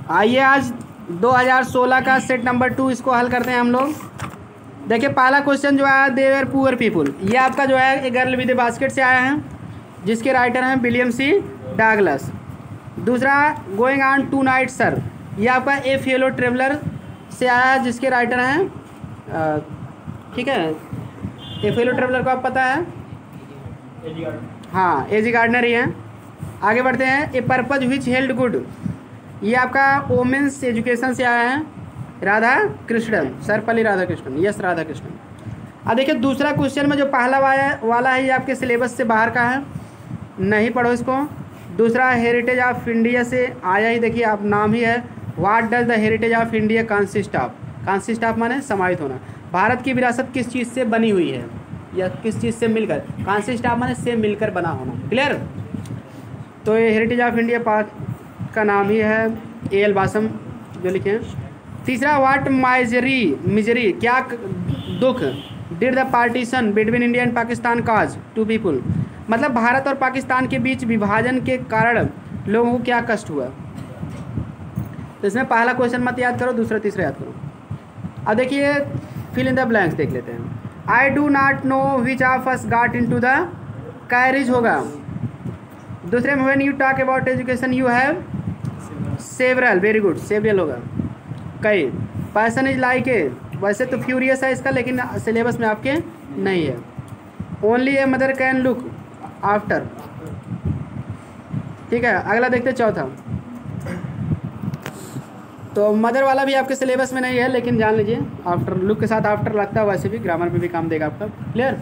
आइए आज 2016 का सेट नंबर 2 इसको हल करते हैं हम लोग। देखिए पहला क्वेश्चन जो है, दे वर पुअर पीपुल, ये आपका जो है a girl with a basket से आया है, जिसके राइटर हैं विलियम सी डगलस। दूसरा, going on tonight sir, ये आपका ए फेलो ट्रेवलर से आया है, जिसके राइटर हैं ठीक है, ए फेलो ट्रेवलर को आप पता है, हाँ एजी गार्डनर ही हैं। आगे बढ़ते हैं, ए पर्पज विच हेल्ड गुड, ये आपका वोमेंस एजुकेशन से आया है, राधा कृष्णन, सर्वपल्ली राधा कृष्णन, यस राधा कृष्णन। अब देखिए दूसरा क्वेश्चन में जो पहला वाला है ये आपके सिलेबस से बाहर का है, नहीं पढ़ो इसको। दूसरा, हेरिटेज ऑफ इंडिया से आया ही, देखिए आप नाम ही है, what does the heritage of India consist of, consist of माने समाहित होना, भारत की विरासत किस चीज़ से बनी हुई है या किस चीज़ से मिलकर, कंसिस्ट ऑफ माने से मिलकर बना होना, क्लियर। तो ये हेरिटेज ऑफ इंडिया पार्क का नाम ही है ए एल बासम जो लिखे हैं। तीसरा, व्हाट मिजरी, क्या दुख, did the partition between India and Pakistan cause to people, मतलब भारत और पाकिस्तान के बीच विभाजन के कारण लोगों को क्या कष्ट हुआ। तो इसमें पहला क्वेश्चन मत याद करो, दूसरा तीसरा याद करो। अब देखिए फिल इन द ब्लैंक्स देख लेते हैं। I do not know which of us got into the carriage होगा। दूसरे में, when you talk about education you have several, very good, several होगा, कई। पैसन इज लाइक ए, वैसे तो फ्यूरियस है इसका, लेकिन सिलेबस में आपके नहीं है। Only a mother can look after, ठीक है। अगला देखते हैं चौथा, तो मदर वाला भी आपके सिलेबस में नहीं है, लेकिन जान लीजिए आफ्टर लुक के साथ आफ्टर लगता है, वैसे भी ग्रामर में भी काम देगा आपका, क्लियर,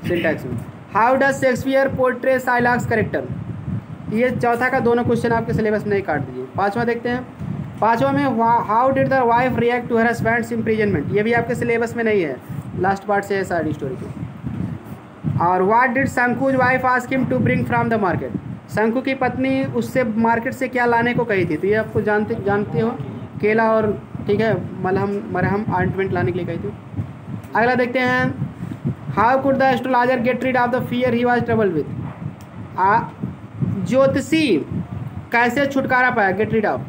सिंटैक्स में। How does Shakespeare portray Shylock's character, ये चौथा का दोनों क्वेश्चन आपके सिलेबस में नहीं काट दीजिए। पांचवा देखते हैं, पांचवा में, how did the wife react to her husband's imprisonment, ये भी आपके सिलेबस में नहीं है, लास्ट पार्ट से है साइड स्टोरी की। और what did Shanku's wife ask him to bring from the market, Shanku की पत्नी उससे मार्केट से क्या लाने को कही थी, तो ये आपको जानते हो, केला और ठीक है मरहम ऑइंटमेंट लाने के लिए कही थी। अगला देखते हैं, how could the astrologer get rid of the fear he was trouble with, ज्योतिषी कैसे छुटकारा पाया, गेट रिड ऑफ,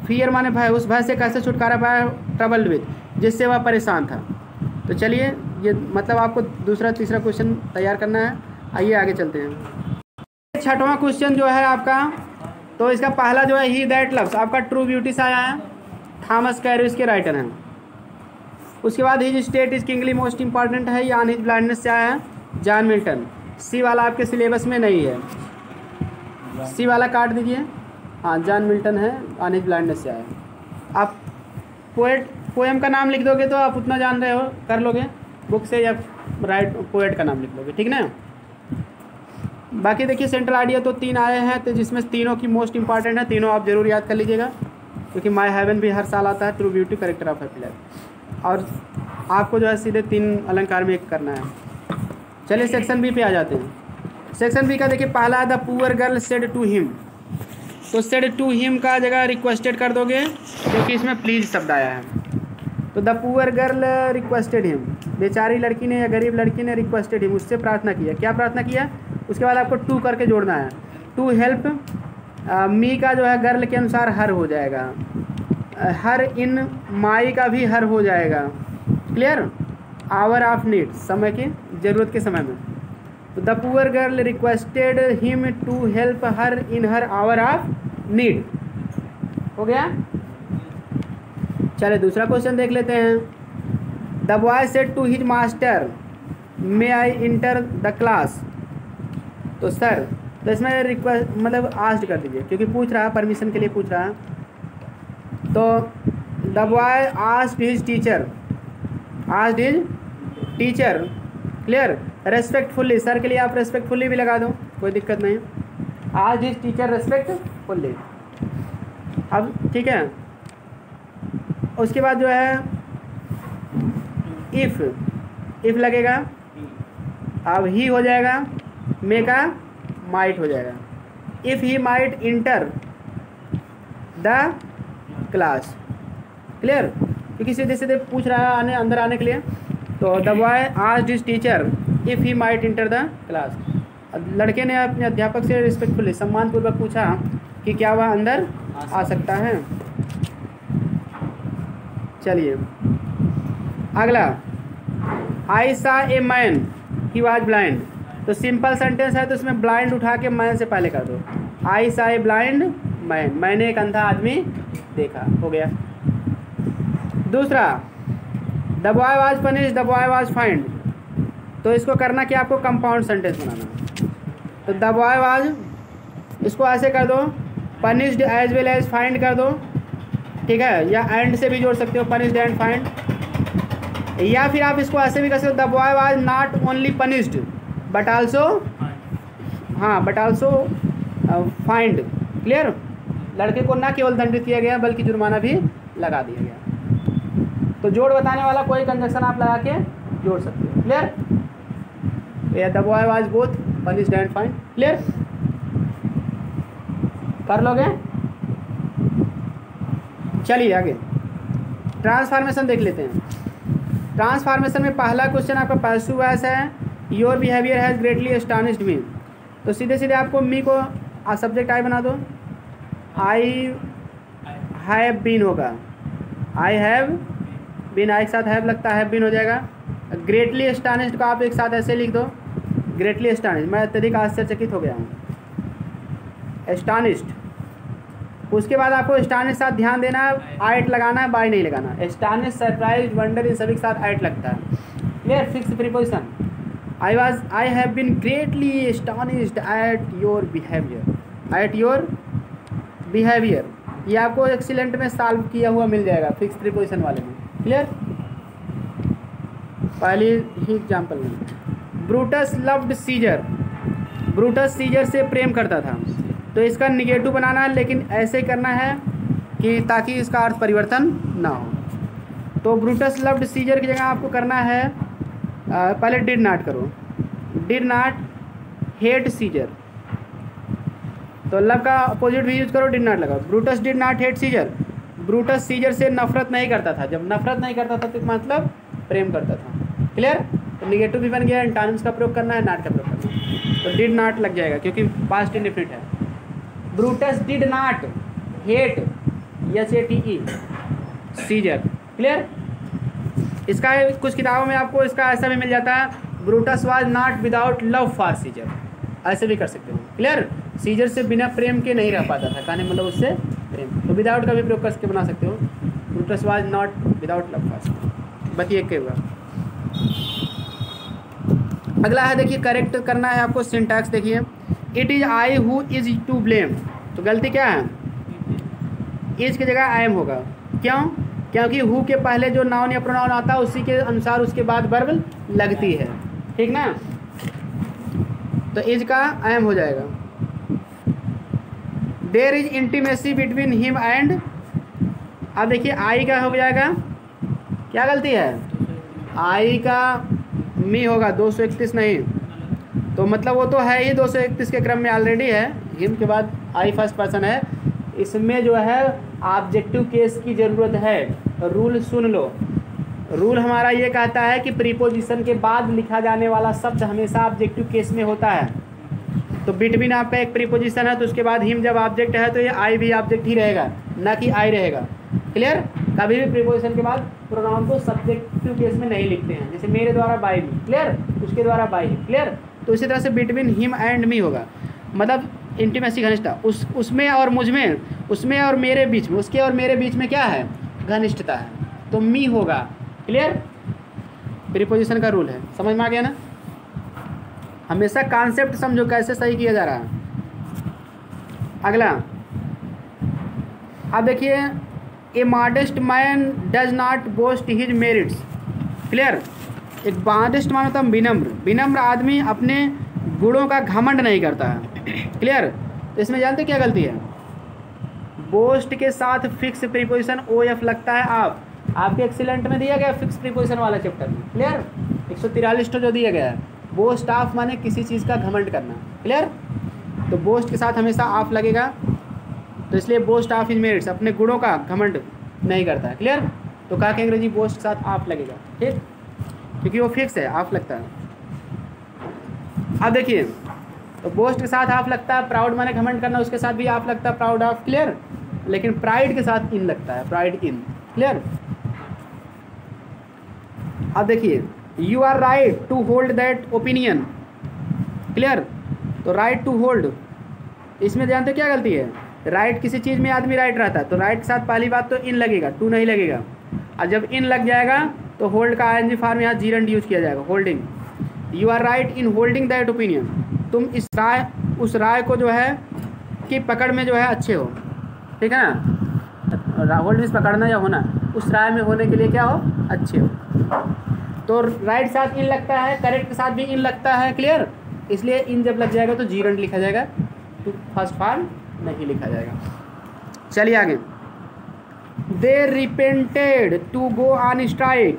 फियर माने भय, उस भय से कैसे छुटकारा पाया, ट्रबल्ड विथ, जिससे वह परेशान था। तो चलिए ये मतलब आपको दूसरा तीसरा क्वेश्चन तैयार करना है, आइए आगे चलते हैं। छठवां क्वेश्चन जो है आपका, तो इसका पहला जो है ही दैट लव्स, आपका ट्रू ब्यूटी से आया है, थॉमस कैरो इसके राइटर हैं। उसके बाद his state is kingly most important है, या हिज ब्लाइंडनेस से आया है, जॉन मिल्टन। सी वाला आपके सिलेबस में नहीं है, सी वाला काट दीजिए, हाँ जॉन मिल्टन है, ऑन हिज ब्लाइंडनेस से आया। आप पोएम का नाम लिख दोगे तो आप उतना जान रहे हो, कर लोगे बुक से, या पोएट का नाम लिख लोगे, ठीक ना। बाकी देखिए सेंट्रल आइडिया तो 3 आए हैं, तो जिसमें तीनों की मोस्ट इंपॉर्टेंट है, तीनों आप जरूर याद कर लीजिएगा, क्योंकि माय हेवन भी हर साल आता है, true beauty, character of happiness, और आपको जो है सीधे 3 अलंकार में एक करना है। चलिए सेक्शन बी पे आ जाते हैं। सेक्शन बी का देखिए पहला, the poor girl said to him, तो सेड टू हिम का जगह रिक्वेस्टेड कर दोगे, क्योंकि इसमें प्लीज शब्द आया है। तो the poor girl requested him, बेचारी लड़की ने या गरीब लड़की ने रिक्वेस्टेड हिम, उससे प्रार्थना किया, क्या प्रार्थना किया, उसके बाद आपको टू करके जोड़ना है। टू हेल्प मी का जो है गर्ल के अनुसार हर हो जाएगा, हर इन माई का भी हर हो जाएगा, क्लियर। आवर ऑफ नीड, समय की ज़रूरत के समय में। तो the poor girl requested him to help her in her hour of need, हो गया। चलिए दूसरा क्वेश्चन देख लेते हैं। The boy said to his master may I enter the class, तो सर, तो इसमें रिक्वेस्ट मतलब आस्क्ड कर दीजिए, क्योंकि पूछ रहा है, परमिशन के लिए पूछ रहा है। तो the boy asked his teacher, asked his teacher, clear. Respectfully, sir के लिए आप रेस्पेक्टफुली भी लगा दो, कोई दिक्कत नहीं। आस्क्ड हिज टीचर रेस्पेक्टफुली, अब ठीक है। उसके बाद जो है इफ़ लगेगा, अब ही हो जाएगा, मे का माइट हो जाएगा। If he might inter the class, clear, क्योंकि सीधे सीधे पूछ रहा है आने अंदर आने के लिए। तो the boy asked his teacher if he might inter the class, लड़के ने अपने अध्यापक से रिस्पेक्टफुली, सम्मानपूर्वक पूछा कि क्या वह अंदर आ सकता है। चलिए अगला, आई सा a man he was blind. तो सिंपल सेंटेंस है तो इसमें ब्लाइंड उठा के मैन से पहले कर दो। आई सा ए ब्लाइंड मैन, मैंने एक अंधा आदमी देखा, हो गया। दूसरा, the boy was punished the boy was find. तो इसको करना कि आपको कंपाउंड सेंटेंस बनाना। तो द बॉय वाज, इसको ऐसे कर दो, punished as well as fined कर दो, ठीक है, या एंड से भी जोड़ सकते हो, पनिश्ड एंड फाइंड। या फिर आप इसको ऐसे भी कर सकते हो, the boy was not only punished but also, हाँ, बट आल्सो फाइंड। क्लियर, लड़के को न केवल दंडित किया गया बल्कि जुर्माना भी लगा दिया गया। तो जोड़ बताने वाला कोई कंजक्शन आप लगा के जोड़ सकते हो। Clear, the boy was both punished and find. Clear, कर लोगे। चलिए आगे ट्रांसफॉर्मेशन देख लेते हैं। ट्रांसफॉर्मेशन में पहला क्वेश्चन आपका पैसिव वॉइस है, your behaviour has greatly astonished me. तो सीधे सीधे आपको मी को सब्जेक्ट आई बना दो, आई हैव बीन होगा, आई हैव बीन, आई के साथ हैव लगता है, हैव बीन हो जाएगा। ग्रेटली एस्टॉनिश्ड को आप एक साथ ऐसे लिख दो, ग्रेटली एस्टॉनिश्ड, मैं अत्यधिक आश्चर्यचकित हो गया हूँ, एस्टॉनिश्ड। उसके बाद आपको एस्टॉनिश साथ ध्यान देना है, आइट लगाना है, बाय नहीं लगाना। एस्टॉनिश, सरप्राइज, वंडर, इन सभी के साथ आइट लगता है। Clear, fix preposition. I have been greatly astonished at your behaviour, at your behaviour, ये आपको एक्सीलेंट में सॉल्व किया हुआ मिल जाएगा फिक्स प्रीपोजिशन वाले में। क्लियर, पहली ही एग्जाम्पल में, Brutus loved Caesar, Brutus Caesar से प्रेम करता था। तो इसका निगेटिव बनाना है, लेकिन ऐसे करना है कि ताकि इसका अर्थ परिवर्तन ना हो। तो ब्रूटस लव्ड सीजर की जगह आपको करना है, पहले डिड नॉट करो, डिड नॉट हेट सीजर। तो लव का अपोजिट भी यूज करो, डिड नॉट लगाओ। Brutus did not hate Caesar, Brutus Caesar से नफरत नहीं करता था। जब नफरत नहीं करता था तो मतलब प्रेम करता था। क्लियर, तो निगेटिव भी बन गया, एंटोनिम्स का प्रयोग करना है, नॉट का प्रयोग करना है। तो डिड नॉट लग जाएगा क्योंकि पास्ट इंडेफिनिट है। Brutus did not hate, HATE, Caesar. Clear, इसका कुछ किताबों में आपको इसका ऐसा भी मिल जाता है, Brutus was not without love for Caesar, ऐसे भी कर सकते हो। क्लियर, सीजर से बिना प्रेम के नहीं रह पाता था, कहने मतलब उससे प्रेम, तो विदाउट का भी प्रयोग करके बना सकते हो, Brutus was not without love for Caesar. बस ये क्या हुआ। अगला है, देखिए करेक्ट करना है आपको सिंटैक्स। देखिए, it is I who is to blame. तो गलती क्या है, इज की जगह आई एम होगा। क्यों, क्योंकि हु के पहले जो नाउन या प्रोनाउन आता है उसी के अनुसार उसके बाद वर्ब लगती है, ठीक ना। तो इज का आई एम हो जाएगा। There is intimacy between him and, अब देखिए आई का हो जाएगा, क्या गलती है, आई का मी होगा, 231 नहीं। तो मतलब वो तो है ही 231 के क्रम में ऑलरेडी है, हिम के बाद आई फर्स्ट पर्सन है। इसमें जो है ऑब्जेक्टिव केस की ज़रूरत है। रूल सुन लो, रूल हमारा ये कहता है कि प्रीपोजिशन के बाद लिखा जाने वाला शब्द हमेशा ऑब्जेक्टिव केस में होता है। तो बिटवीन आपका एक प्रीपोजिशन है तो उसके बाद हिम जब ऑब्जेक्ट है तो ये आई भी ऑब्जेक्ट ही रहेगा, ना कि आई रहेगा। क्लियर, कभी भी प्रीपोजिशन के बाद प्रोनाउन को सब्जेक्टिव केस में नहीं लिखते हैं, जैसे मेरे द्वारा बाय मी। क्लियर, उसके द्वारा बाय ही। क्लियर, तो इसी तरह से बिटवीन हिम एंड मी होगा, मतलब इंटीमेसी घनिष्ठता, उसमें और मुझ में, उसमें और मेरे बीच में, उसके और मेरे बीच में क्या है, घनिष्ठता है, तो मी होगा। क्लियर, प्रीपोजिशन का रूल है, समझ में आ गया ना। हमेशा कॉन्सेप्ट समझो कैसे सही किया जा रहा है। अगला अब देखिए, a modest man does not boast his merits. Clear, एक मॉडेस्ट मान होता है विनम्र, विनम्र आदमी अपने गुणों का घमंड नहीं करता है। क्लियर, तो इसमें जानते क्या गलती है, बोस्ट के साथ फिक्स प्रीपोजिशन OF लगता है। आपके एक्सीलेंट में दिया गया फिक्स प्रीपोजिशन वाला चैप्टर में। क्लियर, 143 जो दिया गया है, बोस्ट ऑफ माने किसी चीज़ का घमंड करना। क्लियर, तो बोस्ट के साथ हमेशा ऑफ लगेगा, तो इसलिए बोस्ट ऑफ हिज मेरिट्स, अपने गुणों का घमंड नहीं करता है। क्लियर, तो कहा कि अंग्रेजी बोस्ट के साथ ऑफ लगेगा, ठीक, क्योंकि वो फिक्स है, ऑफ लगता है। अब देखिए, तो बोस्ट के साथ ऑफ लगता है, प्राउड माने घमंड करना, उसके साथ भी ऑफ लगता है, प्राउड ऑफ। क्लियर, लेकिन प्राइड के साथ इन लगता है, प्राइड इन। क्लियर। अब देखिए, you are right to hold that opinion. Clear. तो राइट टू होल्ड, इसमें जानते क्या गलती है, राइट किसी चीज़ में आदमी राइट रहता है तो राइट के साथ पहली बात तो इन लगेगा, टू नहीं लगेगा। और जब इन लग जाएगा तो होल्ड का आईएनजी फॉर्म यहाँ जीरंड यूज किया जाएगा, holding. You are right in holding that opinion, तुम इस राय, उस राय को जो है कि पकड़ में जो है अच्छे हो, ठीक है ना। होल्ड मीन्स पकड़ना या होना, उस राय में होने के लिए क्या हो, अच्छे हो। तो राइट साथ इन लगता है, करेक्ट के साथ भी इन लगता है। क्लियर। इसलिए इन जब लग जाएगा तो जीरंड लिखा जाएगा, तो फर्स्ट फॉर्म नहीं लिखा जाएगा। चलिए आगे। They repented to go on strike,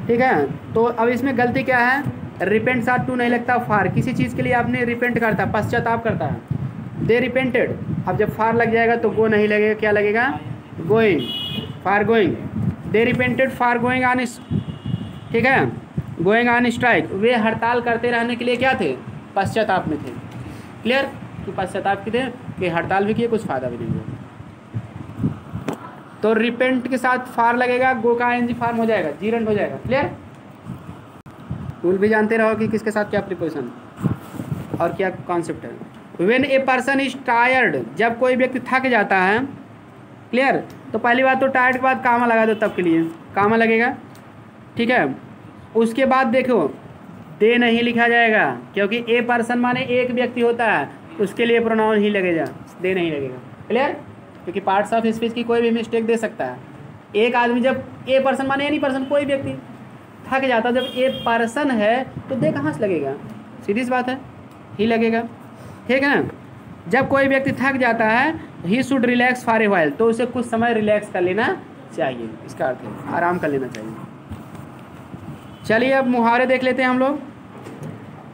ठीक है। तो अब इसमें गलती क्या है, रिपेंट साथ टू नहीं लगता, फार किसी चीज़ के लिए आपने रिपेंट करता है, पश्चाताप करता है। दे रिपेंटेड, अब जब फार लग जाएगा तो गो नहीं लगेगा, क्या लगेगा, going, far going. They repented far going on, ठीक है, गोइंग ऑन स्ट्राइक, वे हड़ताल करते रहने के लिए क्या थे, पश्चाताप में थे। क्लियर। कि पश्चाताप के थे कि हड़ताल भी किए, कुछ फ़ायदा भी नहीं हुआ। तो रिपेंट के साथ फार लगेगा, गो का आईएनजी फॉर्म हो जाएगा, जीरंड हो जाएगा। क्लियर। रूल भी जानते रहो कि किसके साथ क्या प्रिपोजिशन और क्या कॉन्सेप्ट है। When a person is tired, जब कोई व्यक्ति थक जाता है। क्लियर। तो पहली बात तो टायर्ड के बाद कामा लगा दो, तब के लिए कामा लगेगा, ठीक है। उसके बाद देखो, दे नहीं लिखा जाएगा क्योंकि ए पर्सन माने एक व्यक्ति होता है, उसके लिए प्रोनाउन ही लगेगा, दे नहीं लगेगा। क्लियर। क्योंकि पार्ट्स ऑफ स्पीच की कोई भी मिस्टेक दे सकता है। एक आदमी जब ए पर्सन माने एनी पर्सन, कोई व्यक्ति थक जाता, जब ए पर्सन है तो दे कहाँ से लगेगा, सीधी सी बात है, ही लगेगा, ठीक है ना। जब कोई व्यक्ति थक जाता है, he should relax for a while, तो उसे कुछ समय रिलैक्स कर लेना चाहिए, इसका अर्थ है आराम कर लेना चाहिए। चलिए अब मुहावरे देख लेते हैं हम लोग।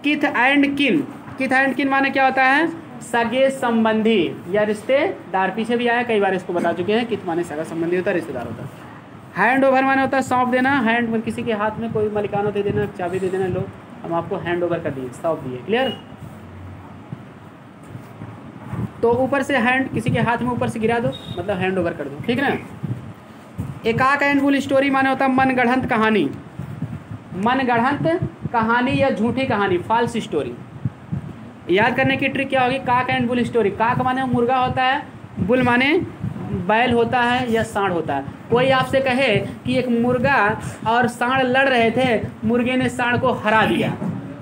किथ एंड किन, किथ एंड किन माने क्या होता है, सगे संबंधी या रिश्तेदार। पीछे भी आया, कई बार इसको बता चुके हैं। किथ माने सगा संबंधी होता है, रिश्तेदार होता है। हैंड ओवर माने होता है सौंप देना, हैंड में किसी के हाथ में कोई मलिकाना दे देना, चाबी दे देना, लो हम आपको हैंड ओवर कर दिए, सौंप दिए। क्लियर। तो ऊपर से हैंड किसी के हाथ में ऊपर से गिरा दो, मतलब हैंड ओवर कर दो, ठीक है ना। एकाक एंड बुल स्टोरी माने होता है मनगढ़ंत कहानी, मनगढ़ंत कहानी या झूठी कहानी, फॉल्स स्टोरी। याद करने की ट्रिक क्या होगी, काक एंड बुल स्टोरी। काक माने मुर्गा होता है, बुल माने बैल होता है या सांड होता है। कोई आपसे कहे कि एक मुर्गा और सांड लड़ रहे थे, मुर्गे ने सांड को हरा दिया,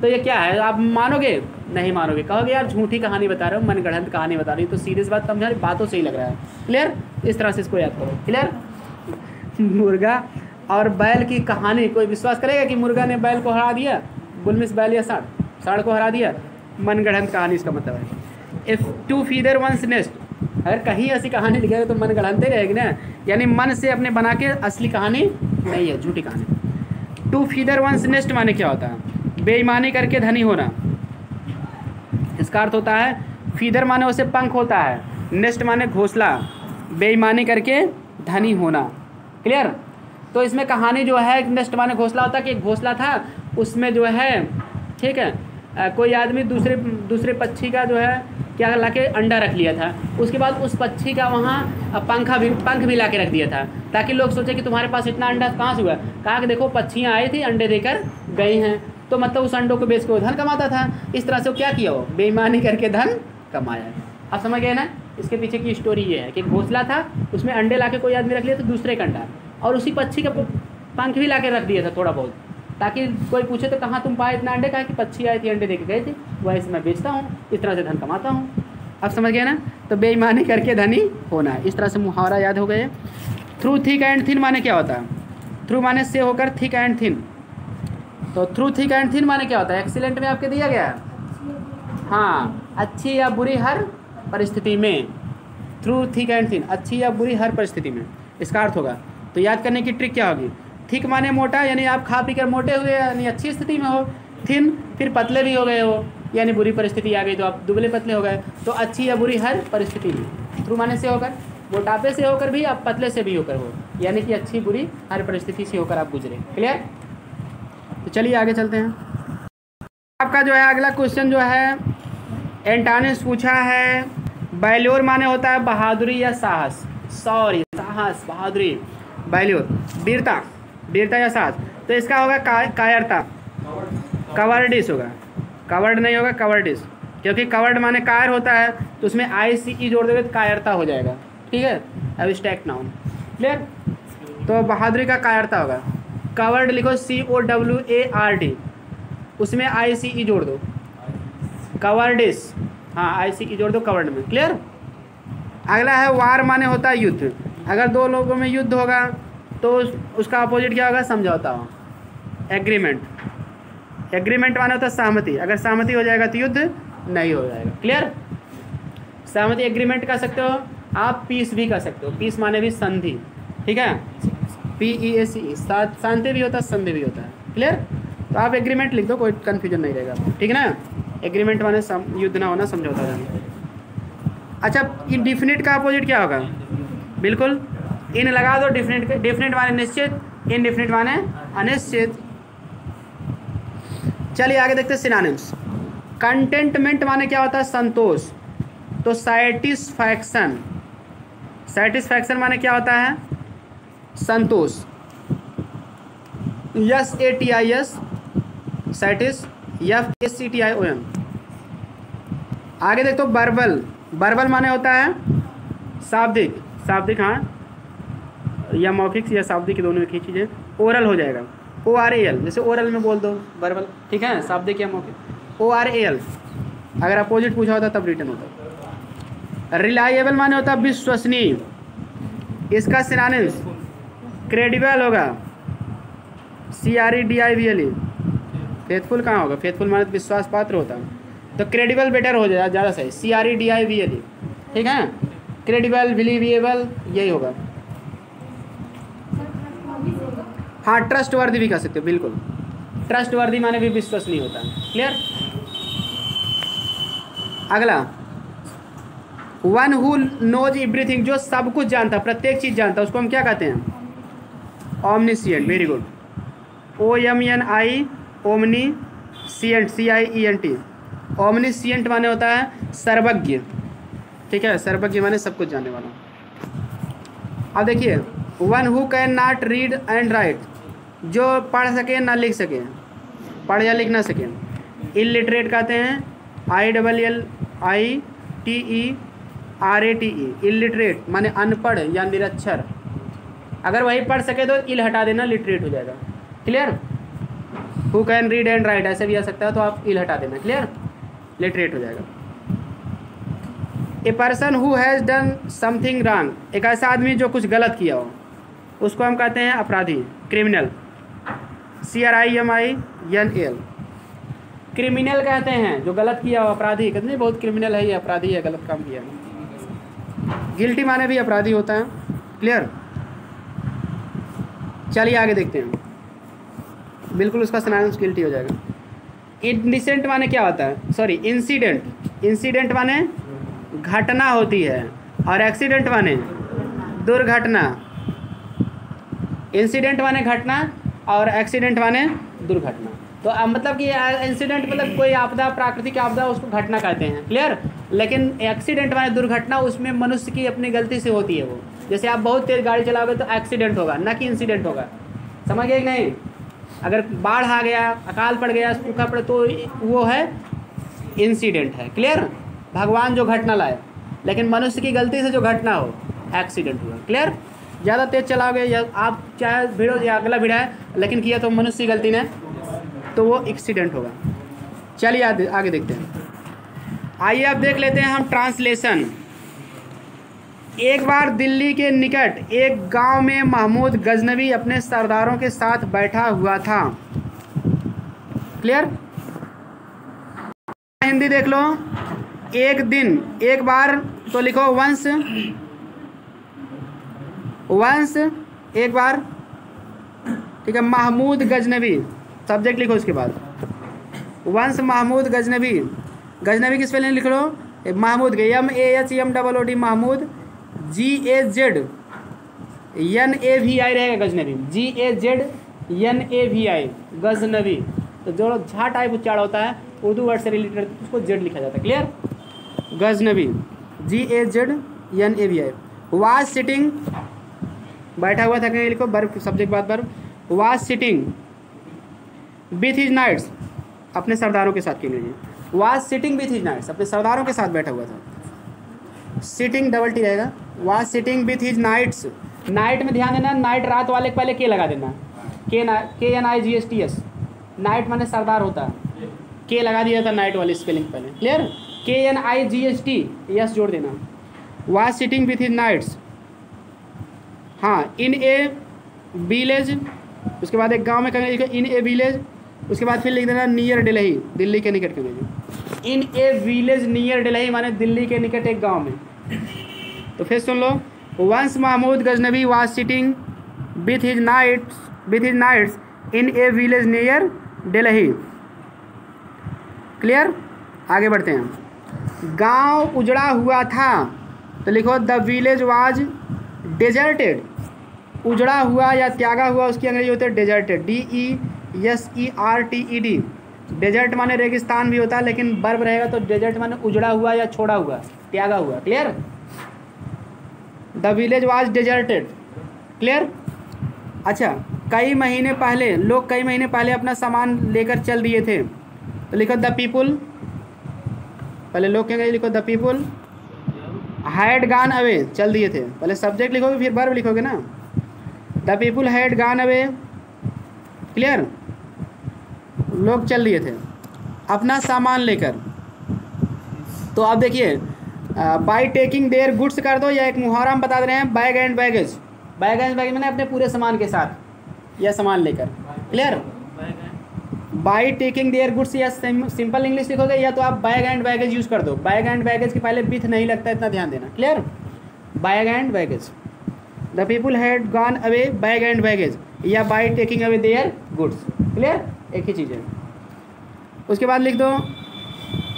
तो ये क्या है, आप मानोगे, नहीं मानोगे, कहोगे यार झूठी कहानी बता रहे हो, मनगढ़ंत कहानी बता रही हो। तो सीरियस बात समझा, बातों से ही लग रहा है। क्लियर। इस तरह से इसको याद करो। क्लियर। मुर्गा और बैल की कहानी, कोई विश्वास करेगा कि मुर्गा ने बैल को हरा दिया, बुल मिस बैल या सांड को हरा दिया, मनगढ़ंत कहानी इसका मतलब है। If to feather one's nest, अगर कहीं ऐसी कहानी लिखेगा तो मनगढ़ंत ही रहेगी ना, यानी मन से अपने बना के, असली कहानी नहीं है, झूठी कहानी। टू फीदर वंस नेस्ट माने क्या होता है, बेईमानी करके धनी होना। इसका अर्थ होता है, फीदर माने उसे पंख होता है, नेस्ट माने घोंसला, बेईमानी करके धनी होना। क्लियर। तो इसमें कहानी जो है, नेस्ट माने घोंसला होता है कि एक घोंसला था, उसमें जो है, ठीक है, कोई आदमी दूसरे पक्षी का जो है क्या ला के अंडा रख लिया था, उसके बाद उस पक्षी का वहाँ पंख भी ला के रख दिया था, ताकि लोग सोचे कि तुम्हारे पास इतना अंडा कहाँ से हुआ। कहा कि देखो पक्षियाँ आई थी, अंडे देकर गई हैं, तो मतलब उस अंडों को बेच के वो धन कमाता था। इस तरह से वो क्या किया, हो बेईमानी करके धन कमाया। आप समझ गए ना। इसके पीछे की स्टोरी ये है कि घोंसला था, उसमें अंडे ला के कोई आदमी रख लिया था, दूसरे का अंडा, और उसी पक्षी का पंख भी ला के रख दिया था थोड़ा बहुत, ताकि कोई पूछे तो कहाँ तुम पाए इतना अंडे, कहा कि पक्षी आई थी, अंडे दे के गए थे, वैसे मैं बेचता हूँ, इस तरह से धन कमाता हूँ। आप समझ गए ना। तो बेईमानी करके धनी होना है। इस तरह से मुहावरा याद हो गए। थ्रू थिक एंड थिन माने क्या होता है, थ्रू माने से होकर, थिक एंड थिन। तो थ्रू थिक एंड थिन माने क्या होता है, एक्सीलेंट में आपके दिया गया है, हाँ, अच्छी या बुरी हर परिस्थिति में। थ्रू थिक एंड थिन, अच्छी या बुरी हर परिस्थिति में, इसका अर्थ होगा। तो याद करने की ट्रिक क्या होगी, थिक माने मोटा, यानी आप खा पी कर मोटे हुए, यानी अच्छी स्थिति में हो। थिन फिर पतले भी हो गए हो, यानी बुरी परिस्थिति आ गई तो आप दुबले पतले हो गए। तो अच्छी या बुरी हर परिस्थिति में, थ्रू माने से होकर, मोटापे से होकर भी, आप पतले से भी होकर हो, यानी कि अच्छी बुरी हर परिस्थिति से होकर आप गुजरे। क्लियर। तो चलिए आगे चलते हैं। आपका जो है अगला क्वेश्चन जो है एंटोनिम्स पूछा है, वैल्योर माने होता है बहादुरी या साहस, सॉरी साहस बहादुरी, वैल्योर वीरता, वीरता या साहस। तो इसका होगा कायरता, कवर्डिस होगा, कवर्ड नहीं होगा कवर्डिस, क्योंकि कवर्ड माने कायर होता है तो उसमें ICE जोड़ देंगे तो कायरता हो जाएगा, ठीक है, एब्स्ट्रैक्ट नाउन, क्लियर। तो बहादुरी का कायरता होगा, कवर्ड लिखो COWARD, उसमें ICE जोड़ दो, कवर्डिस, हाँ ICE जोड़ दो कवर्ड में, क्लियर। अगला है वार माने होता है युद्ध, अगर दो लोगों में युद्ध होगा तो उसका अपोजिट क्या होगा, समझौता हो, एग्रीमेंट, एग्रीमेंट माने होता है सहमति, अगर सहमति हो जाएगा तो युद्ध नहीं हो जाएगा, क्लियर। सहमति एग्रीमेंट कर सकते हो आप, पीस भी कर सकते हो, पीस माने भी संधि, ठीक है, PEACE, शांति भी होता है संधि भी होता है, क्लियर। तो आप एग्रीमेंट लिख दो, कोई कन्फ्यूजन नहीं रहेगा, ठीक है ना। एग्रीमेंट माने युद्ध ना होना, समझौता जाना। अच्छा, इनडिफिनिट का अपोजिट क्या होगा, बिल्कुल इन लगा दो, डिफिनिट, डिफिनिट माने निश्चित, इनडिफिनिट माने अनिश्चित। चलिए आगे देखते हैं सिनोनिम्स। कंटेंटमेंट माने क्या होता है, संतोष, तो सैटिस्फैक्शन, सैटिस्फैक्शन माने क्या होता है, संतोष, SATIS, सैटिस, FACTION। आगे देखो वर्बल, वर्बल माने होता है शाब्दिक, शाब्दिक हाँ, या मौखिक या शाब्दिक दोनों एक ही चीज़ है। ओरल हो जाएगा ORAL, जैसे ओरल में बोल दो वर्बल, ठीक है, शाब्दिक या मौखिक ORAL। अगर अपोजिट पूछा होता तब रिटर्न होता। रिलायबल माने होता है विश्वसनीय, इसका सिनोनिम्स क्रेडिबल होगा, CREDIBLE। फेथफुल कहाँ होगा, फेथफुल माने विश्वास पात्र होता है, तो क्रेडिबल बेटर हो जाएगा, ज़्यादा सही, CREDIBLE, ठीक है। क्रेडिबल, बिलीवेबल यही होगा। हाँ, ट्रस्टवर्दी भी कर सकते हो, बिल्कुल, ट्रस्टवर्दी माने भी विश्वसनीय होता है, क्लियर। अगला, वन हु नोज एवरीथिंग, जो सब कुछ जानता, प्रत्येक चीज़ जानता, उसको हम क्या कहते हैं, ऑमनिशिएंट, वेरी गुड, OMNI, ओमनीशिएंट, CIENT। ओमनीशिएंट माने होता है सर्वज्ञ, ठीक है, सर्वज्ञ माने सब कुछ जानने वाला। अब देखिए, one who can not read and right, जो पढ़ सके ना लिख सके, पढ़ या लिख ना सके, इलिटरेट कहते हैं, ILLITERATE, इलिटरेट माने अनपढ़ या निरक्षर। अगर वही पढ़ सके तो इल हटा देना, लिटरेट हो जाएगा, clear. Who can read and right ऐसे भी आ सकता है, तो आप इल हटा देना, क्लियर, लिटरेट हो जाएगा। A person who has done something wrong, एक ऐसा आदमी जो कुछ गलत किया हो, उसको हम कहते हैं अपराधी, क्रिमिनल, CRIMINAL। क्रिमिनल कहते हैं जो गलत किया हो, अपराधी कहते हैं बहुत क्रिमिनल है, ये अपराधी है, गलत काम किया है। गिल्टी माने भी अपराधी होता है, क्लियर। चलिए आगे देखते हैं, बिल्कुल उसका सिनोनिम्स गिल्टी हो जाएगा। इंडिसेंट माने क्या होता है, सॉरी इंसिडेंट, इंसिडेंट माने घटना होती है, और एक्सीडेंट माने दुर्घटना। इंसिडेंट माने घटना और एक्सीडेंट माने दुर्घटना। तो अब मतलब कि इंसिडेंट मतलब कोई आपदा, प्राकृतिक आपदा, उसको घटना कहते हैं, क्लियर। लेकिन एक्सीडेंट माने दुर्घटना, उसमें मनुष्य की अपनी गलती से होती है वो, जैसे आप बहुत तेज गाड़ी चलाओगे तो एक्सीडेंट होगा, ना कि इंसिडेंट होगा, समझ गए कि नहीं। अगर बाढ़ आ गया, अकाल पड़ गया, सूखा पड़े, तो वो है इंसिडेंट है, क्लियर। भगवान जो घटना लाए, लेकिन मनुष्य की गलती से जो घटना हो, एक्सीडेंट हुआ, क्लियर। ज़्यादा तेज़ चलाओगे, या आप चाहे भिड़ो या अगला भिड़ा है लेकिन किया तो मनुष्य की गलती ने, तो वो एक्सीडेंट होगा। चलिए आगे देखते हैं। आइए अब देख लेते हैं हम ट्रांसलेशन। एक बार दिल्ली के निकट एक गांव में महमूद गजनवी अपने सरदारों के साथ बैठा हुआ था, क्लियर। हिंदी देख लो। एक दिन, एक बार तो लिखो वंश, वंश एक बार, ठीक है। महमूद गजनवी सब्जेक्ट लिखो, उसके बाद वंश महमूद गजनवी। गजनवी की स्पेलिंग लिख लो, महमूद के MAHMOOD, महमूद GAZNAVI रहेगा, गजनवी GAZNAVI, गजनवी। तो जो झा टाइप उच्चारण होता है उर्दू वर्ड से रिलेटेड, उसको जेड लिखा जाता है, clear. Ghaznavi GAZNAVI। Was sitting, बैठा हुआ था, कहीं लिखो वर्ब सब्जेक्ट बाद verb. Was sitting with his knights, अपने सरदारों के साथ कीजिए। Was sitting with his knights, अपने सरदारों के साथ बैठा हुआ था। सिटिंग डबल टी रहेगा। Was sitting with his knights, knight में ध्यान देना, नाइट रात वाले के पहले के लगा देना, KNIGHTS, नाइट माने सरदार होता है, के लगा दिया था नाइट वाली स्पेलिंग पहले, क्लियर। KNIGHT जोड़ देना। Was sitting with his knights, हाँ, इन ए विलेज, उसके बाद एक गांव में कहेंगे इन ए विलेज, उसके बाद फिर लिख देना नियर दिल्ली, दिल्ली के निकट कहेंगे। In a village near Delhi माने दिल्ली के निकट एक गांव में। तो फिर सुन लो, once Mahmud Ghaznavi was sitting with his knights in a village near Delhi, clear. आगे बढ़ते हैं। गांव उजड़ा हुआ था, तो लिखो द विलेज वाज डेजर्टेड। उजड़ा हुआ या त्यागा हुआ उसकी अंग्रेजी होती है डेजर्टेड, DESERTED। डेजर्ट माने रेगिस्तान भी होता है, लेकिन वर्ब रहेगा तो डेजर्ट माने उजड़ा हुआ या छोड़ा हुआ, त्यागा हुआ, clear. The village was deserted, clear. अच्छा, कई महीने पहले अपना सामान लेकर चल दिए थे, तो लिखो द पीपुल, पहले लोग क्या लिखो, the people had gone away, चल दिए थे, पहले सब्जेक्ट लिखोगे फिर वर्ब लिखोगे ना। The people had gone away, clear. लोग चल दिए थे अपना सामान लेकर। तो आप देखिए, बाई टेकिंग देयर गुड्स कर दो, या एक मुहावरा हम बता दे रहे हैं, bag and baggage. Bag and baggage मैंने अपने पूरे सामान के साथ या सामान लेकर, clear. By taking their goods या सिंपल इंग्लिश लिखोगे, या तो आप बैग एंड बैगेज यूज़ कर दो। बैग एंड बैगेज के पहले विथ नहीं लगता, इतना ध्यान देना, clear. Bag and baggage, the people had gone away bag and baggage, या by taking away their goods, clear, एक ही चीज़ है। उसके बाद लिख दो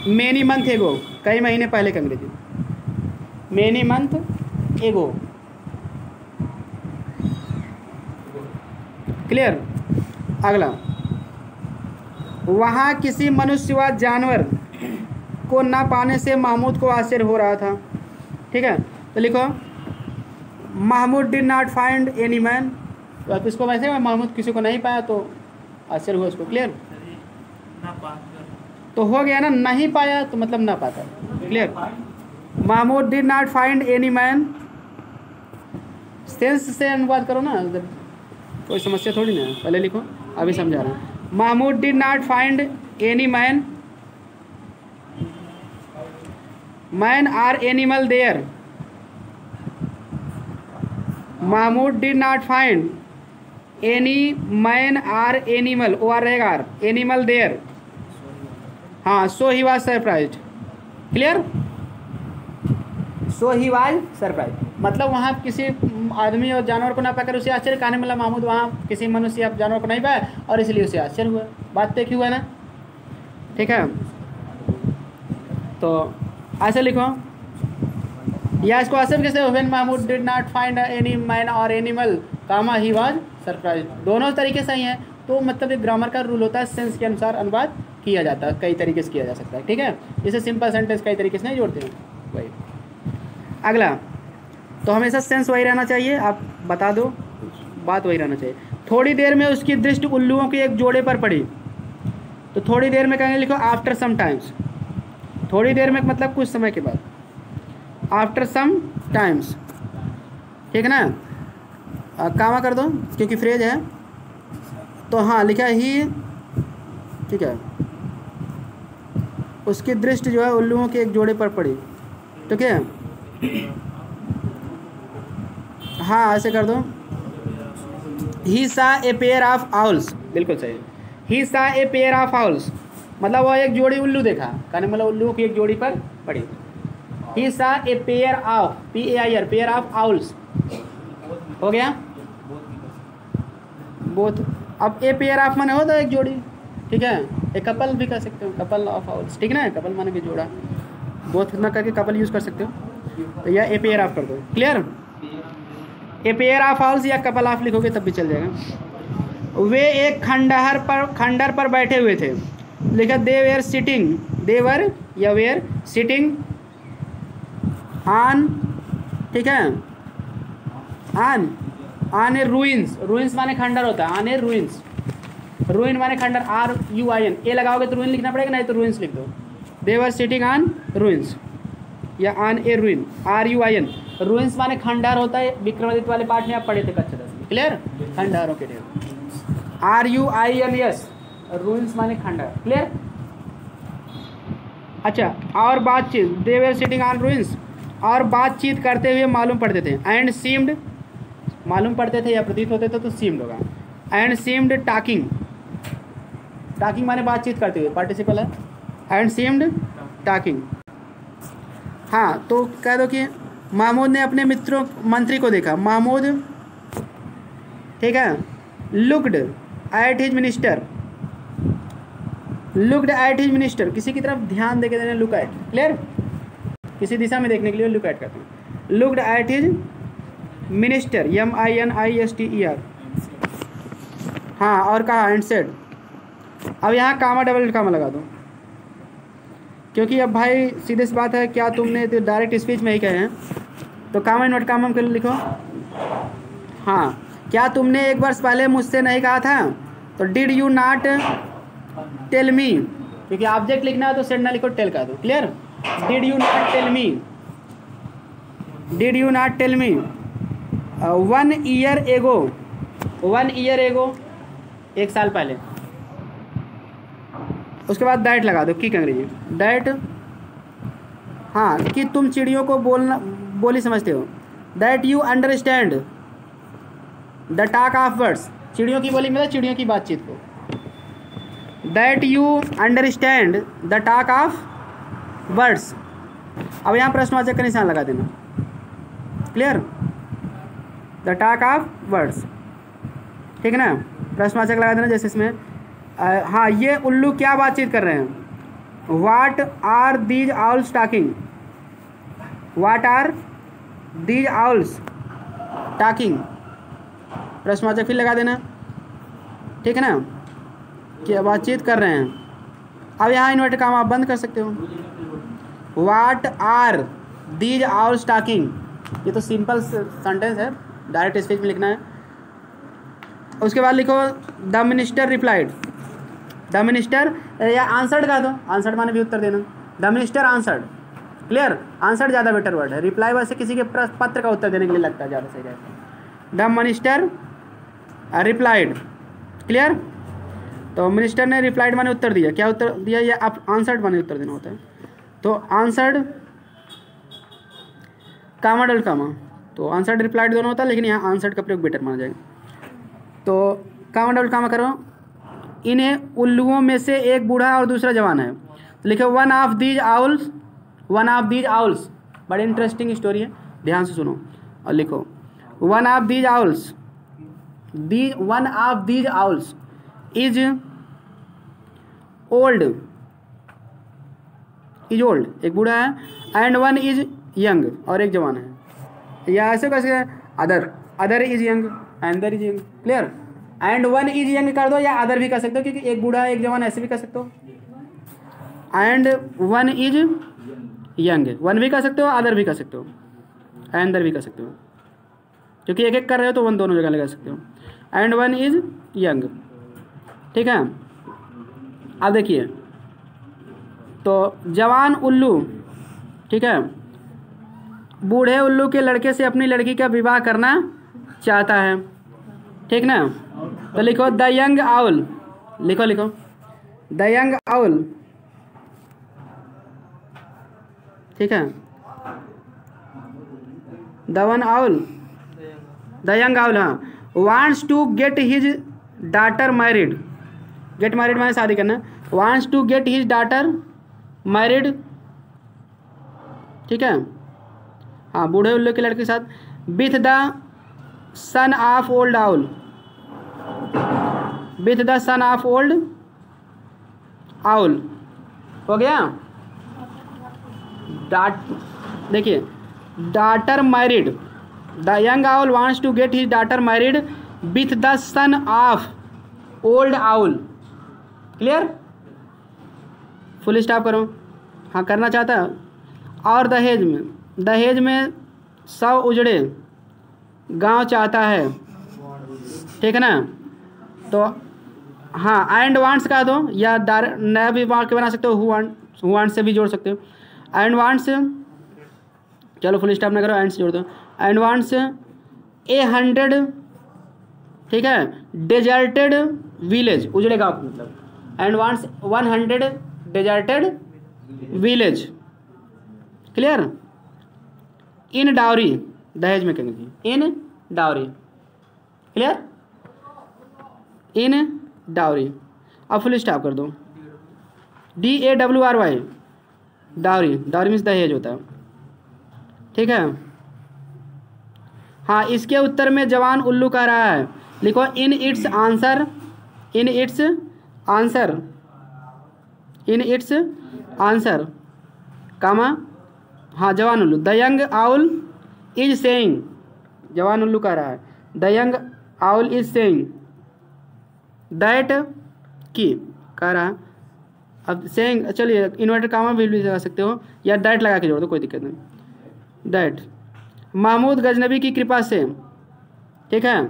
मेनी मंथ एगो, कई महीने पहले का अंग्रेजी, मेनी मंथ एगो, क्लियर। अगला, वहाँ किसी मनुष्य व जानवर को ना पाने से महमूद को आश्चर्य हो रहा था, ठीक है। तो लिखो Mahmud did not find any man, तो आप इसको वैसे महमूद किसी को नहीं पाया तो आश्चर्य हुआ उसको, क्लियर। तो हो गया ना, नहीं पाया तो मतलब ना पाता, clear. Mahmud did not find any man, sense से अनुवाद करो ना, कोई समस्या थोड़ी ना, पहले लिखो, अभी समझा रहा हूँ। Mahmud did not find any man or animal there. Mahmud did not find any man or animal, O R रहेगा आर, एनिमल देयर, हाँ। So he was surprised, clear. So he was surprise मतलब वहाँ किसी आदमी और जानवर को ना पाकर उसे आश्चर्य, कहने मतलब महमूद वहाँ किसी मनुष्य या जानवर को नहीं पाया और इसलिए उसे आश्चर्य हुआ। बात तय क्यों है ना, ठीक है। तो ऐसे लिखो, या इसको आश्चर्य कैसे हो, when Mahmud did not find any man or animal comma he was surprise, दोनों तरीके सही हैं। तो मतलब एक ग्रामर का रूल होता है, सेंस के अनुसार अनुवाद किया जाता है, कई तरीके से किया जा सकता है, ठीक है। जैसे सिंपल सेंटेंस कई तरीके से नहीं जोड़ते हैं वही। अगला, तो हमेशा सेंस वही रहना चाहिए, आप बता दो, बात वही रहना चाहिए। थोड़ी देर में उसकी दृष्टि उल्लुओं के एक जोड़े पर पड़ी, तो थोड़ी देर में कहेंगे लिखो आफ्टर सम टाइम्स, थोड़ी देर में मतलब कुछ समय के बाद, आफ्टर सम टाइम्स, ठीक है ना। कामा कर दो क्योंकि फ्रेज है, तो हाँ लिखा ही, ठीक है। उसकी दृष्टि जो है उल्लुओं के एक जोड़े पर पड़ी, ठीक है। हाँ ऐसे कर दो, ही सा ए पेयर ऑफ आउल्स, बिल्कुल सही। ही सा ए पेयर ऑफ आउल्स मतलब वो एक जोड़ी उल्लू देखा, कहने मतलब उल्लू की एक जोड़ी पर पड़ी। ही सा a pair of, PAIR, pair of owls हो गया बोथ। अब ए पेयर ऑफ माने होता है एक जोड़ी, ठीक है। एक कपल भी कर सकते हो, कपल ऑफ आउल्स, ठीक ना, कपल माने भी जोड़ा, बोथ ना करके कपल यूज़ कर सकते हो। तो यह ए पेयर ऑफ कर दो, clear. A pair of owls या कपल ऑफ लिखोगे तब भी चल जाएगा। वे एक खंडहर पर बैठे हुए थे, लिखा दे वेयर सिटिंग, दे वर या वेयर सिटिंग, ऑन, ठीक है, ऑन ए रूइंस, रूइंस माने खंडर होता है, ऑन ए रूइंस, रूइन माने खंडर, RUIN, ए लगाओगे तो रूइन लिखना पड़ेगा, नहीं तो रूइंस लिख दो। दे वर सिटिंग ऑन रूइंस या ऑन ए रूइन, RUIN, रूइंस माने खंडर होता है, विक्रमादित्य वाले पाठ में आप पढ़े थे कक्षा 10 में, क्लियर, खंडहरों के लिए RUINS, रूइंस माने खंडर, क्लियर। अच्छा, और बातचीत, दे वर सिटिंग ऑन रूइंस, और बातचीत करते हुए मालूम पड़ते थे, एंड सीम्ड, मालूम पड़ते थे या प्रतीत होते थे तो सीम्ड होगा, एंड सीम्ड टॉकिंग, टॉकिंग माने बातचीत करते हुए, पार्टिसिपल है, एंड सीम्ड टॉकिंग। हाँ, तो कह दो कि महमूद ने अपने मित्रों मंत्री को देखा, महमूद, ठीक है, looked at his minister, looked at his minister, किसी की तरफ ध्यान देके देना, लुक एट, क्लियर, किसी दिशा में देखने के लिए लुक एट करते हैं। Looked at his minister, MINISTER, हाँ, और कहा एंड सेड, अब यहाँ कामा डबल कामा लगा दो, क्योंकि अब भाई सीधे सी बात है, क्या तुमने तो डायरेक्ट स्पीच में ही कहे हैं, तो कामा नोट कामा के लिए लिखो। हाँ, क्या तुमने एक वर्ष पहले मुझसे नहीं कहा था, तो did you not tell me, क्योंकि ऑब्जेक्ट लिखना है तो सेड ना लिखो, टेल का दो, clear. Did you not tell me, did you not tell me 1 year ago, 1 year एगो, एक साल पहले, उसके बाद दैट लगा दो, की अंग्रेजी दैट, हाँ, कि तुम चिड़ियों को बोली समझते हो, that you understand the talk of birds, चिड़ियों की बोली मतलब चिड़ियों की बातचीत को, that you understand the talk of birds. अब यहाँ प्रश्नवाचक का निशान लगा देना, clear, the talk of birds, ठीक है ना, प्रश्नवाचक लगा देना, जैसे इसमें हाँ, ये उल्लू क्या बातचीत कर रहे हैं, what are these owls talking, what are these owls talking, प्रश्नवाचक फिर लगा देना, ठीक है ना, क्या बातचीत कर रहे हैं। अब यहाँ इन्वर्टेड कॉमा आप बंद कर सकते हो, what are these owls talking, ये तो सिंपल सेंटेंस है, डायरेक्ट स्पीच में लिखना है। उसके बाद लिखो the minister replied, the minister, या आंसर्ड का दो, आंसर्ड माने भी उत्तर देना, the minister answered, clear, answered ज़्यादा बेटर वर्ड है, रिप्लाई वैसे किसी के पत्र का उत्तर देने के लिए लगता है, ज़्यादा सही रहता है। द मिनिस्टर रिप्लाइड, क्लियर, तो मिनिस्टर ने रिप्लाइड माने उत्तर दिया, क्या उत्तर दिया, या आप आंसर्ड माने उत्तर देना होता है, तो आंसर्ड कामा डबल कामा, तो आंसर्ड रिप्लाइड दोनों होता है, लेकिन यहाँ आंसर्ड का प्रयोग बेटर माना जाएगा, तो कामा डबल कामा करो। इन्हें उल्लुओं में से एक बूढ़ा और दूसरा जवान है, तो लिखो one of these owls, one of these owls, बड़ी इंटरेस्टिंग स्टोरी है, ध्यान से सुनो, और लिखो one of these owls, one of these owls is old, is old, एक बूढ़ा है, एंड वन इज यंग, और एक जवान है, या ऐसे कैसे, other, other is young, other is young, clear, and one is young कर दो, या अदर भी कर सकते हो, क्योंकि एक बूढ़ा है एक जवान, ऐसे भी कर सकते हो, and one is young, one भी कर सकते हो, अदर भी कर सकते हो, एंडर भी कर सकते हो, क्योंकि एक एक कर रहे हो तो वन दोनों जगह लगा सकते हो, एंड वन इज यंग, ठीक है। अब देखिए, तो जवान उल्लू, ठीक है, बूढ़े उल्लू के लड़के से अपनी लड़की का विवाह करना चाहता है, ठीक ना, तो लिखो द यंग आउल, लिखो लिखो द यंग आउल, ठीक है, the one owl, the young owl, हाँ, wants to get his daughter married, get married माने शादी करना, wants to get his daughter married, ठीक है, हाँ, बूढ़े उल्लू के लड़के के साथ, with the son of old owl, with the son of old owl, हो गया। देखिए, daughter married, the young owl wants to get his daughter married with the son of old owl, clear, full stop करो, हाँ करना चाहता है, और दहेज में, दहेज में 100 उजड़े गांव चाहता है, ठीक है ना। तो हाँ एंड वांट्स का दो, या नया भी वाक्य बना सकते हो, हु वांट्स से भी जोड़ सकते हो। एंड वांट्स, चलो फुल स्टॉप ना करो, एंड से जोड़ दो। एंड वांट्स 100, ठीक है, डेजर्टेड विलेज, उजड़े गाँव मतलब। And wants 100 deserted village, clear. In dowry, दहेज में कहेंगे इन डाउरी, क्लियर, इन डाउरी। अब फुल स्टॉप कर दो। DAWRY, डाउरी, डाउरी मीन्स दहेज होता है, ठीक है। हाँ इसके उत्तर में जवान उल्लू कह रहा है, लिखो in its answer, in its answer, in its answer comma, हाँ जवान उल्लू, the young owl is saying, जवान उल्लू कह रहा है the young owl is saying that की कह रहा है। अब सेइंग, चलिए इन्वर्टेड कामा भी लगा सकते हो, या दैट लगा के जोड़ दो, कोई दिक्कत नहीं। दैट महमूद गजनबी की कृपा से, ठीक है,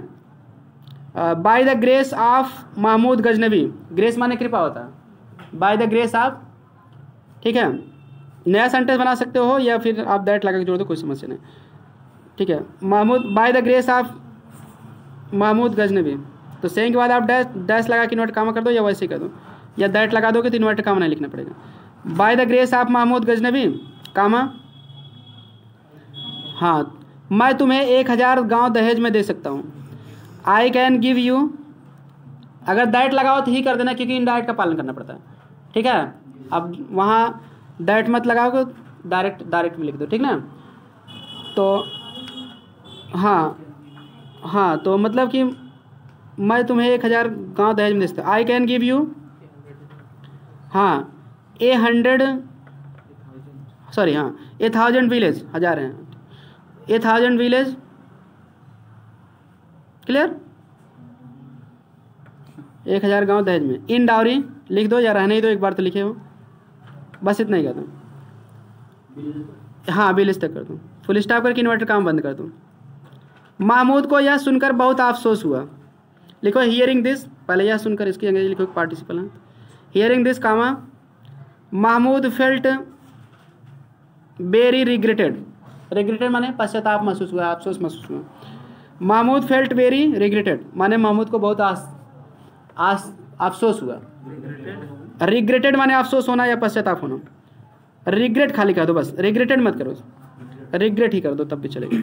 by the grace of Mahmud Ghaznavi, grace माने कृपा होता है, बाय द ग्रेस ऑफ, ठीक है। नया सेंटेंस बना सकते हो या फिर आप दैट लगा के जोड़ दो, कोई समस्या नहीं, ठीक है। Mahmud, by the grace of Mahmud Ghaznavi, तो सेइंग के बाद आप डैश लगा के इन्वर्ट कामा कर दो, या वैसे ही कर दो, या दैट लगा दोगे तो इन्वर्ट कामा नहीं लिखना पड़ेगा। By the grace of Mahmud Ghaznavi comma, हाँ मैं तुम्हें 1000 गांव दहेज में दे सकता हूँ। आई कैन गिव यू, अगर दैट लगाओ तो ही कर देना, क्योंकि इन डाइट का पालन करना पड़ता है, ठीक है। अब वहाँ दैट मत लगाओगे, डायरेक्ट में लिख दो, ठीक ना। तो हाँ तो मतलब कि मैं तुम्हें 1000 गांव दहेज में दे सकता हूँ। आई कैन गिव यू, हाँ 1000 विलेज, 1000 हैं, 1000 विलेज, क्लियर, 1000 गांव दहेज में। इन डाउरी लिख दो, या रहने ही दो, एक बार तो लिखे हो, बस इतना ही कर दो। हाँ विलेज तक कर दो, फुल स्टॉप करके इन्वर्टर काम बंद कर दो। महमूद को यह सुनकर बहुत अफसोस हुआ, लिखो हियरिंग दिस, पहले यह सुनकर, इसकी अंग्रेजी लिखो पार्टिसिपल है, hearing this comma, Mahmud felt very regretted, regretted माने पश्चाताप महसूस हुआ, अफसोस महसूस हुआ। महमूद फेल्ट वेरी रिग्रेटेड माने महमूद को बहुत अफसोस हुआ। रिग्रेटेड माने अफसोस होना या पश्चाताप होना, रिग्रेट खाली कर दो बस, रिग्रेटेड मत करो, रिग्रेट ही कर दो तब भी चलेगा।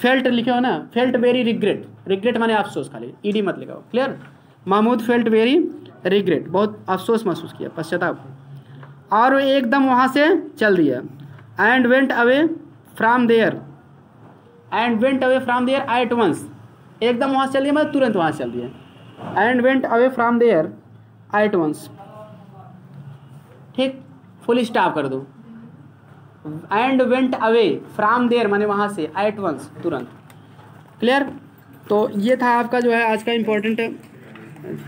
फेल्ट लिखे हो ना, फेल्ट वेरी रिग्रेट, रिग्रेट माने अफसोस, खाली ईडी मत लिखाओ, clear. Mahmud felt very regret, बहुत अफसोस महसूस किया, पश्चाताप, और वो एकदम वहाँ से चल दिया। And went away from there, and went away from there at once, एकदम वहाँ से चल दिया मतलब तुरंत वहाँ से चल दिया। And went away from there at once, ठीक, फुल स्टॉप कर दो। And went away from there माने वहाँ से, एट वंस तुरंत, क्लियर। तो ये था आपका जो है आज का इम्पोर्टेंट,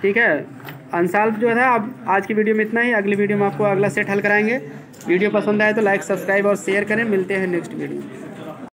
ठीक है, अनसॉल्व जो था। अब आज की वीडियो में इतना ही, अगली वीडियो में आपको अगला सेट हल कराएंगे। वीडियो पसंद आए तो लाइक, सब्सक्राइब और शेयर करें। मिलते हैं नेक्स्ट वीडियो में।